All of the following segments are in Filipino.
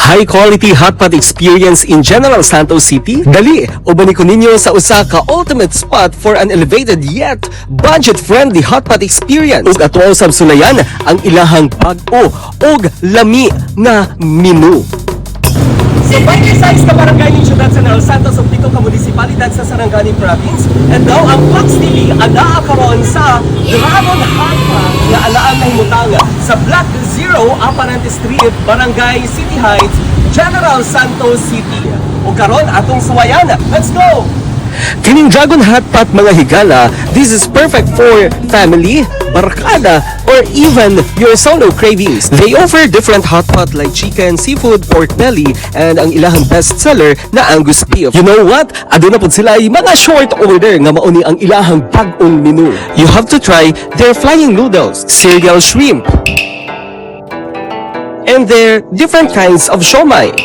High quality hot pot experience in General Santos City? Dali, uban ko ninyo sa usa ka ultimate spot for an elevated yet budget-friendly hot pot experience. Ug ato sa sulayan ang ilahang bag-o ug lami na menu. So, bike size ka barangay ni Ciudad General Santos ug dito ka munisipalidad sa Sarangani Province. And now ang Fox TV anaa karon sa Dragon Hot Pot nga alaan na himutang sa Block 0 Aparente Street, Barangay City Heights, General Santos City. O karon atong suwayan. Let's go! Kining Dragon Hot Pot mga higala, this is perfect for family, barkada, or even your solo cravings. They offer different hot pot like chicken, seafood, pork belly, and ang ilahang bestseller na Angus beef. You know what? Aduna po sila ay mga short order nga mauni ang ilahang bag-ong menu. You have to try their flying noodles, cereal shrimp, and their different kinds of siomai.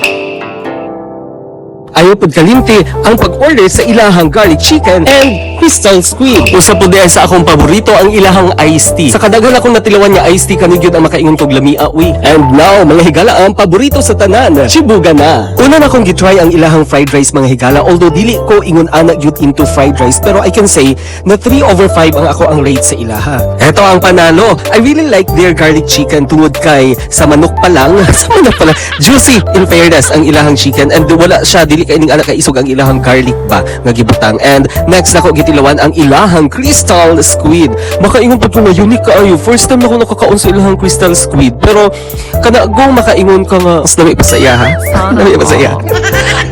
Ayaw pod kalimti ang pag-order sa ilahang garlic chicken and crystal squid. Usa po diay sa akong paborito ang ilahang iced tea. Sa kadaghan akong natilawan nga iced tea kanigyod ang makaingon kog lamia uy. And now, mga higala ang paborito sa tanan, chibuga na. Una na akong gitry ang ilahang fried rice mga higala, although dili ko ingon anak yun into fried rice, pero I can say na 3/5 ang ako ang rate sa ilaha. Eto ang panalo. I really like their garlic chicken tungod kay sa manok pa lang, juicy in fairness ang ilahang chicken, and wala siya dili kay ning anak kay isog ang ilahang garlic ba nga gibutang. And next nako gitilawan ang ilahang crystal squid. Makaingon pa ko nga unique kaayo. First time na ko nakakaon sa ilahang crystal squid, pero kana go makaingon ka nga mas dami pa sa iya ha. Dami pa sa iya.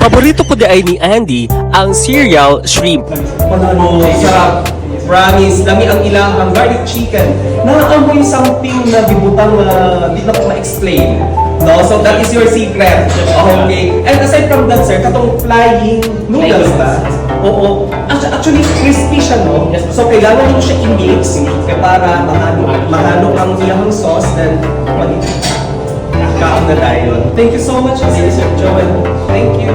Paborito ko di ay ni Andy ang cereal shrimp. Panalo sarap. Promise, dami ang ilahang garlic chicken. Naamoy something na gibutang na di na ko ma-explain. No, so that is your secret. Okay. And aside from that, sir, katong flying noodles ba? Oo. Actually, crispy siya, no? So, kailangan mo siya i-mix para mahalo ang iyang sauce, then kaon na tayo. Thank you so much, Sir Joel. Thank you.